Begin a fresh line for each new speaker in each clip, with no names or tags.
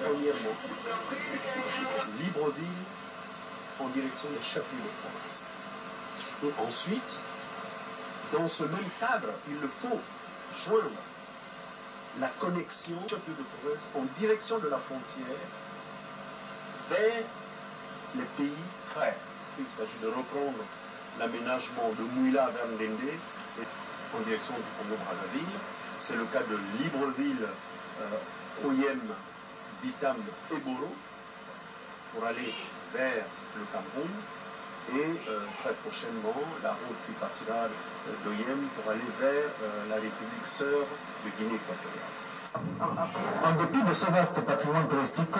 premièrement Libreville en direction des chefs-lieux de province. Et ensuite, dans ce même cadre, il faut joindre la connexion chef-lieu de province en direction de la frontière vers les pays frères. Il s'agit de reprendre l'aménagement de Mouila vers Ndende et en direction du Congo-Brazzaville. C'est le cas de Libreville, Oyem, Bitam et Boro pour aller vers le Cameroun et très prochainement la route qui partira d'Oyem pour aller vers la République sœur de Guinée équatoriale.
En dépit de ce vaste patrimoine touristique,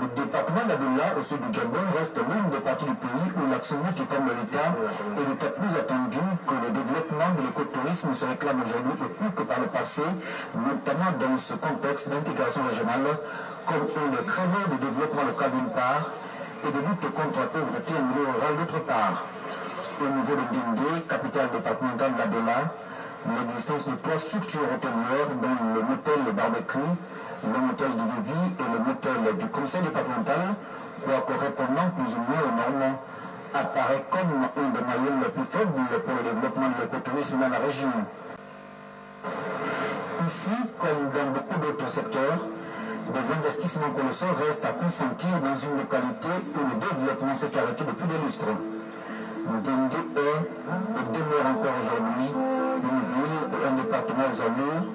le département d'Adoula, au sud du Gabon, reste l'une des parties du pays où l'actionnaire qui forme l'État est d'autant plus attendu que le développement de l'écotourisme se réclame aujourd'hui et plus que par le passé, notamment dans ce contexte d'intégration régionale, comme le créneau de développement local d'une part et de lutte contre la pauvreté au milieu rural d'autre part. Au niveau de Dindé, capitale départementale d'Adoula, l'existence de trois structures hôtelières dont le motel barbecue, le motel du Vivi et le motel du conseil départemental, quoique répondant plus ou moins aux normes, apparaît comme un des maillons les plus faibles pour le développement de l'écotourisme dans la région. Ici, comme dans beaucoup d'autres secteurs, des investissements colossaux restent à consentir dans une localité où le développement s'est arrêté depuis des lustres. Dindé est et demeure encore aujourd'hui une ville et un département aux allures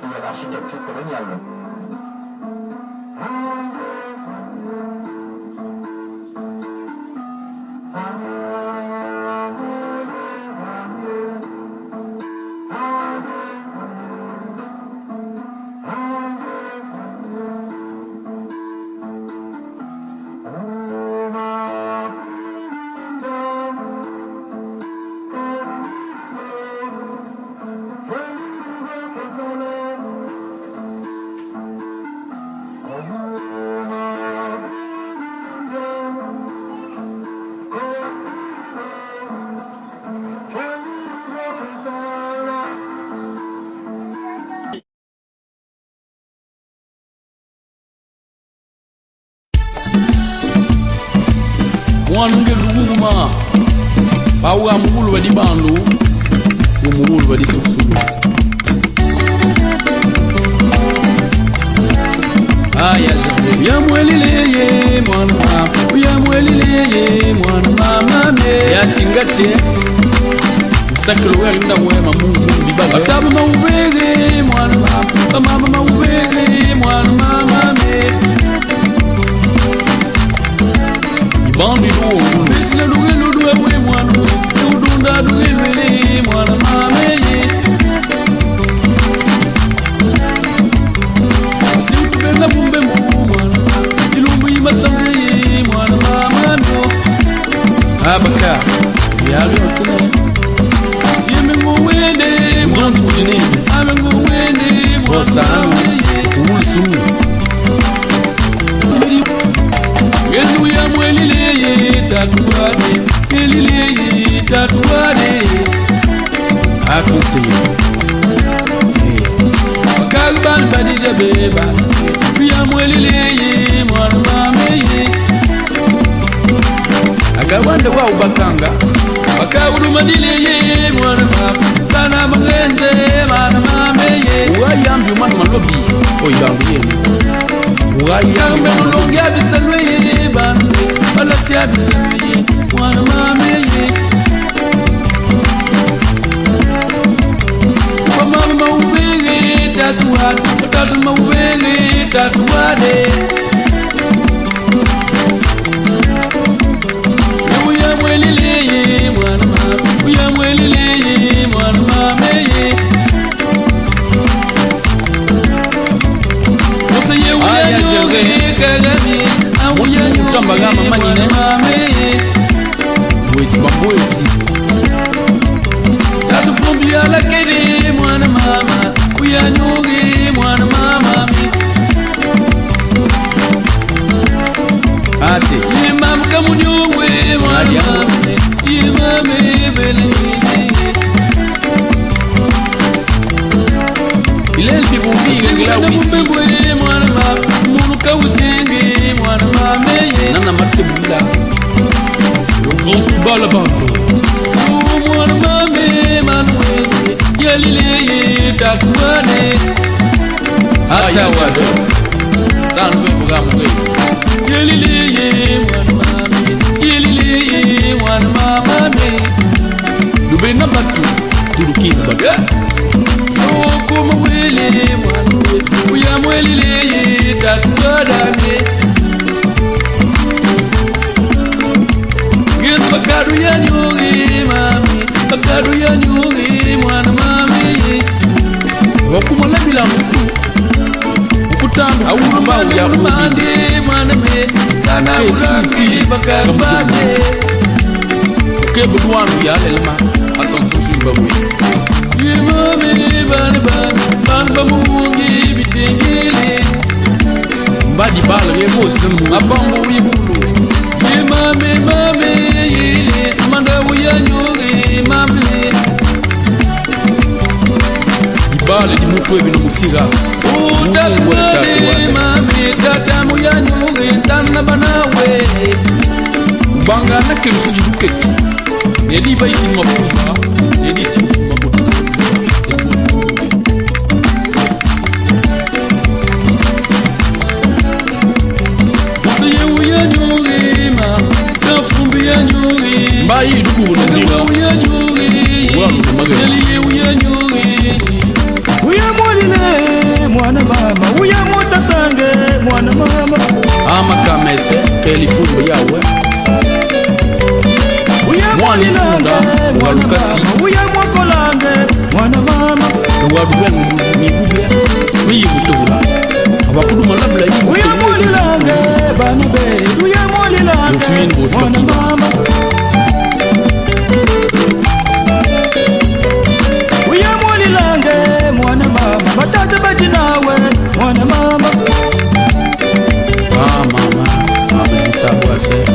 et à l'architecture coloniale.
Mwanunge luguma bawa mugulu badi bandu umugulu badi susulu aya jabu ya mwelileye mwana ya mwelileye mwana mama me ya tingate sakelo welinda wema mungu bibaba tabu maubege mwana mama maubege mwana mama me Bambi no, besle duwe mwe mwana, udunda duwe mwana mameye. Simtu benga bumbe mwana, ilumbu imasameye mwana mamano. Abaka, yali osene. Yemengu wende mwana mujini, amengu wende mwana mameye. Ulusumu. Yesu ya mwelileye tatuade, elileye tatuade. Akonsiye. Wakalban badija beba, ya mwelileye mwana mameye. Agawanda wa ubakanga, wakawulu madileye mwana mama. Sana mwenze mwana mameye. Uwayambi umanu malobi, oibangu yeni. Uwayambi mulongi abisalweye bande, balasi abisalweye mwana mameye. Mama maubege tatuade, tatu maubege tatuade. Uya mwelileye mwana mama, uya mwelileye mwana mameye. Oseye uya nyoge kagami, uya nyoge mama mameye. Wait bambwesi. Tatu fumbi ala kede mwana mama, uya nyoge mwana mama mi. Ate imam kamunyongwe mwana mama, imame beleni. Ilel bibumbi ngila wisi mwana mama, munu kawisi Bala bando Umar mame manwe Yelile takwane Ata wado Sanwe mugamwe Yelile wan mame Yelile wan mame Dube na batu Kurukin baga Yoko mwele manwe Uya mwelile takwane Bakadu ya nyuri mami Bakadu ya nyuri mwana mami Wakumala bila mtu Ukutambi Auru mbao ya ubi Mwana me Sana urambi Bakadu bade Ukebo duwanu ya elma Atonto sumbabwe Ye mami bani bani Bamba mungi bitengile Mbadi bala ye bosi Abambo wibulu Ye mami mami Manda uya nyuri mami Ibale di mutwe bino musiga Utakwane mami Tatamu ya nyuri Tana banawe Banga nake msujuduke Nedi ba isi mwafuga Nedi chifu mabudu Usiye uya nyuri mami Kafumbi ya nyuri Mbayi duku nandira Uya nyuri Yeli uya nyuri Uya mwalile mwana mama Uya mutasange mwana mama Ama kamese Keli fumbi yawe Uya mwalilanga mwana mama Uya mwakolange mwana mama Uwaduwe nibubya Miyi mutohula Abakuduma labla yibu Uya mwalilange bani be Uya mwalilange mwana mama Uya mwalilange mwana mama Batata bajinawe mwana mama mama Mama jisabu ase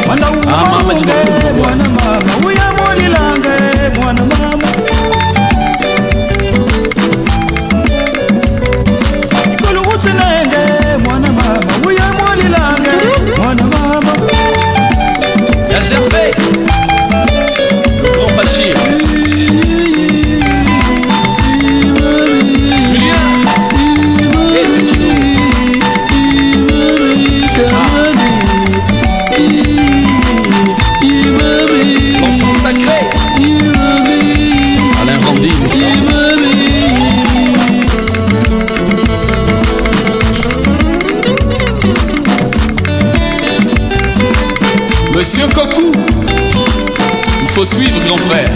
Mwana mama jimakumu mwana mama Uya mwalilange mwana mama Ikulu utinenge mwana mama Uya mwalilange mwana mama Ya Gervais Le grand Bachir Julien Et Petit L'enfant sacré Alain Randy Monsieur Kokou Il faut suivre grand frère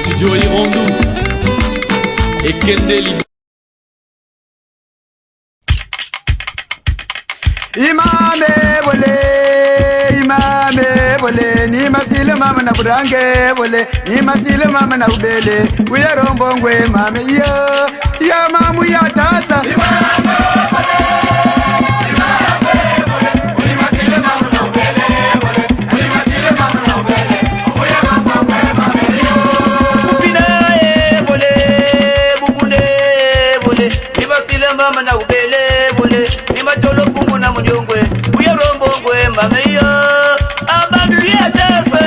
Studio Hirondou Et Kendeli
Imame bole ni masile mama na burange bole ni masile mama na ubele uya rombongwe mame ya mamu ya tasa imame bole ni masile mama na ubele bole ni masile mama na ubele uya rombongwe mame upinae bole bubune bole ni masile mama na ubele bole ni matolo pungu na mjongwe uya rombongwe mame abandu ya tasa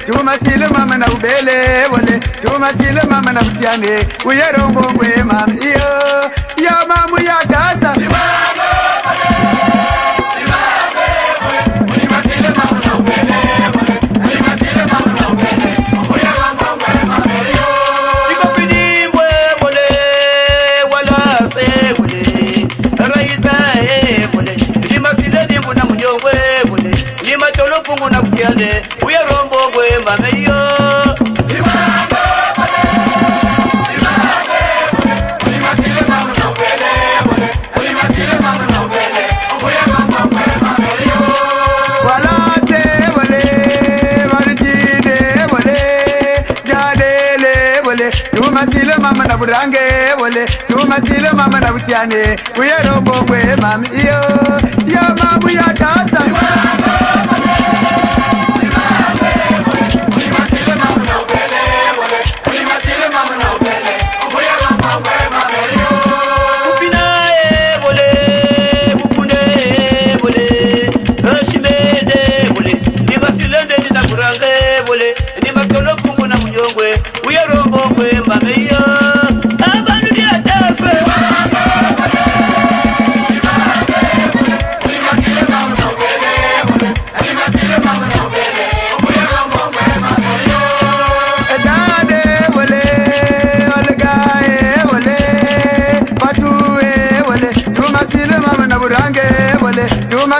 Tumasile mama na ubele wole tumasile mama na mtiane uyerongo ngwe mama ya mamu ya tasa Pungu na kukiande uya rombo gwe mame yo imambe bole ulimasile mama na ubele bole ulimasile mama na ubele uya rombo gwe mame yo wala se bole marjide bole jadele bole tumasile mama na burange bole tumasile mama na butiane uya rombo gwe mame yo ya mamu ya tasa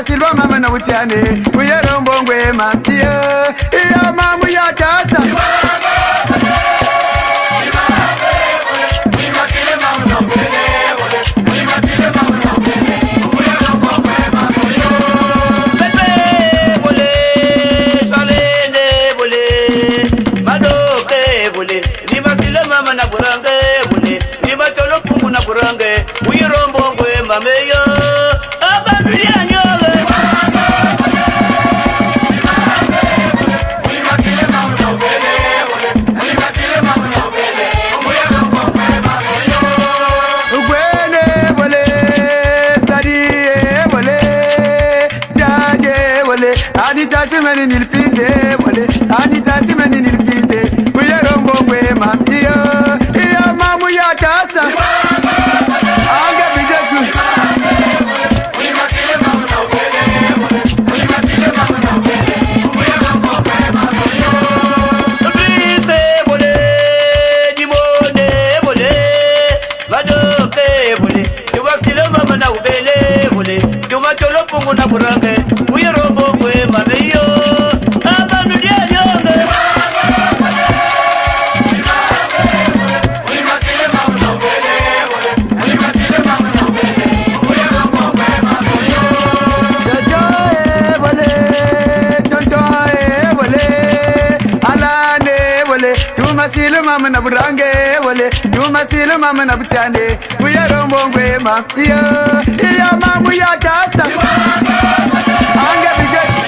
Silva mama na utiane uyerombo ngwema iya mamu ya tasa uyerombo ngwema meyo Anita simeni nilipite wale Anita simeni nilipite uyerombo ngwema iya mamu ya tasa anga bijetu na burange uyerombo ngwema meyo abantu dyanyonge Tumasile mama na burange wale tumasile mama na butane uyerombo ngwema iya mamu ya tasa anga bijetu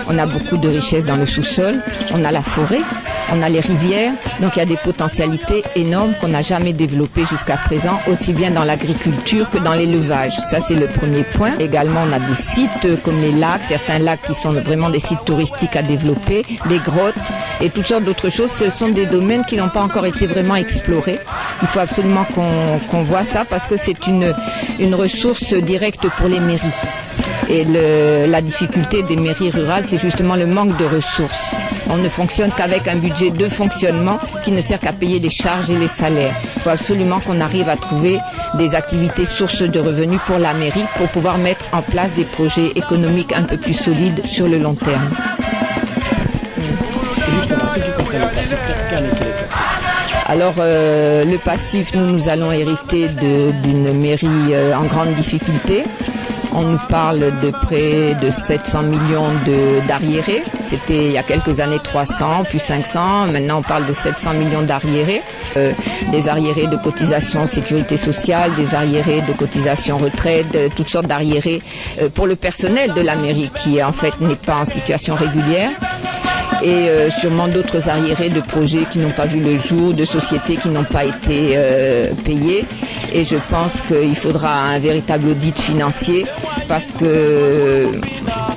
On a beaucoup de richesses dans le sous-sol, on a la forêt, on a les rivières, donc il y a des potentialités énormes qu'on n'a jamais développées jusqu'à présent, aussi bien dans l'agriculture que dans l'élevage. Ça, c'est le premier point. Également, on a des sites comme les lacs, certains lacs qui sont vraiment des sites touristiques à développer, des grottes et toutes sortes d'autres choses. Ce sont des domaines qui n'ont pas encore été vraiment explorés. Il faut absolument qu'on voit ça parce que c'est une ressource directe pour les mairies. Et la difficulté des mairies rurales, c'est justement le manque de ressources. On ne fonctionne qu'avec un budget de fonctionnement qui ne sert qu'à payer les charges et les salaires. Il faut absolument qu'on arrive à trouver des activités sources de revenus pour la mairie pour pouvoir mettre en place des projets économiques un peu plus solides sur le long terme.
Justement, ce qui concerne le passif, qu'en est-il exactement ?
Alors, le passif, nous allons hériter d'une mairie en grande difficulté. On nous parle de près de 700 millions d'arriérés. C'était il y a quelques années 300, puis 500. Maintenant, on parle de 700 millions d'arriérés. Des arriérés de cotisation sécurité sociale, des arriérés de cotisation retraite, toutes sortes d'arriérés pour le personnel de la mairie qui, en fait, n'est pas en situation régulière. et sûrement d'autres arriérés de projets qui n'ont pas vu le jour, de sociétés qui n'ont pas été payées. Et je pense qu'il faudra un véritable audit financier parce que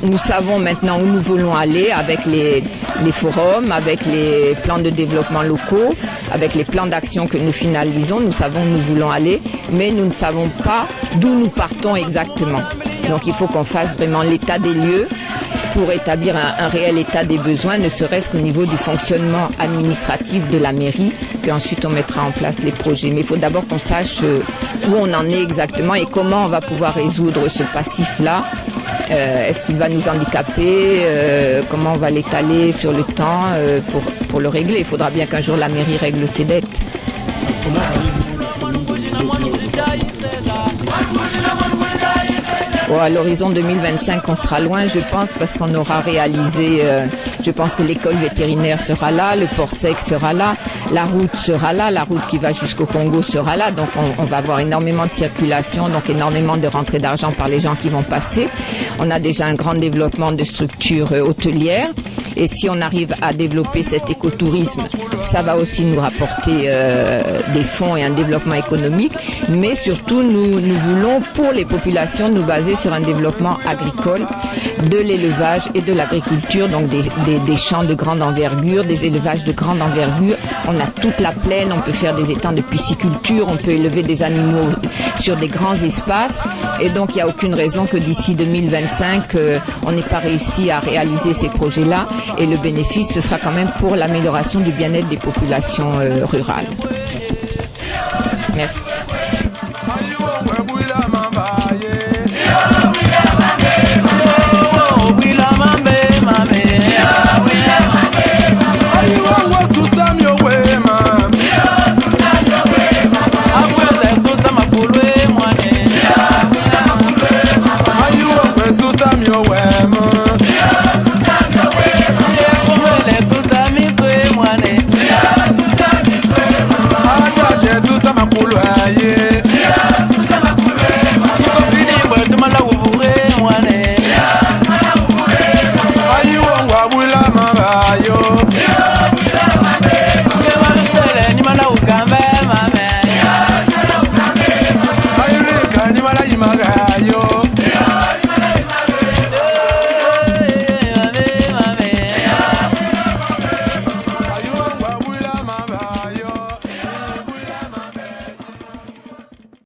nous savons maintenant où nous voulons aller avec les forums, avec les plans de développement locaux, avec les plans d'action que nous finalisons. Nous savons où nous voulons aller, mais nous ne savons pas d'où nous partons exactement. Donc il faut qu'on fasse vraiment l'état des lieux pour établir un réel état des besoins, ne serait-ce qu'au niveau du fonctionnement administratif de la mairie, puis ensuite on mettra en place les projets. Mais il faut d'abord qu'on sache où on en est exactement et comment on va pouvoir résoudre ce passif-là. Est-ce qu'il va nous handicaper? Comment on va l'étaler sur le temps pour le régler? Il faudra bien qu'un jour la mairie règle ses dettes.
Comment arrive-t-il
à l'horizon 2025, on sera loin, je pense, parce qu'on aura réalisé, je pense que l'école vétérinaire sera là, le port sec sera là, la route sera là, la route qui va jusqu'au Congo sera là, donc on va avoir énormément de circulation, donc énormément de rentrées d'argent par les gens qui vont passer. On a déjà un grand développement de structures hôtelières, et si on arrive à développer cet écotourisme, ça va aussi nous rapporter des fonds et un développement économique, mais surtout nous voulons pour les populations nous baser sur un développement agricole, de l'élevage et de l'agriculture, donc des champs de grande envergure, des élevages de grande envergure. On a toute la plaine, on peut faire des étangs de pisciculture, on peut élever des animaux sur des grands espaces, et donc il n'y a aucune raison que d'ici 2025, on n'ait pas réussi à réaliser ces projets-là, et le bénéfice, ce sera quand même pour l'amélioration du bien-être des populations rurales. Merci.
Maga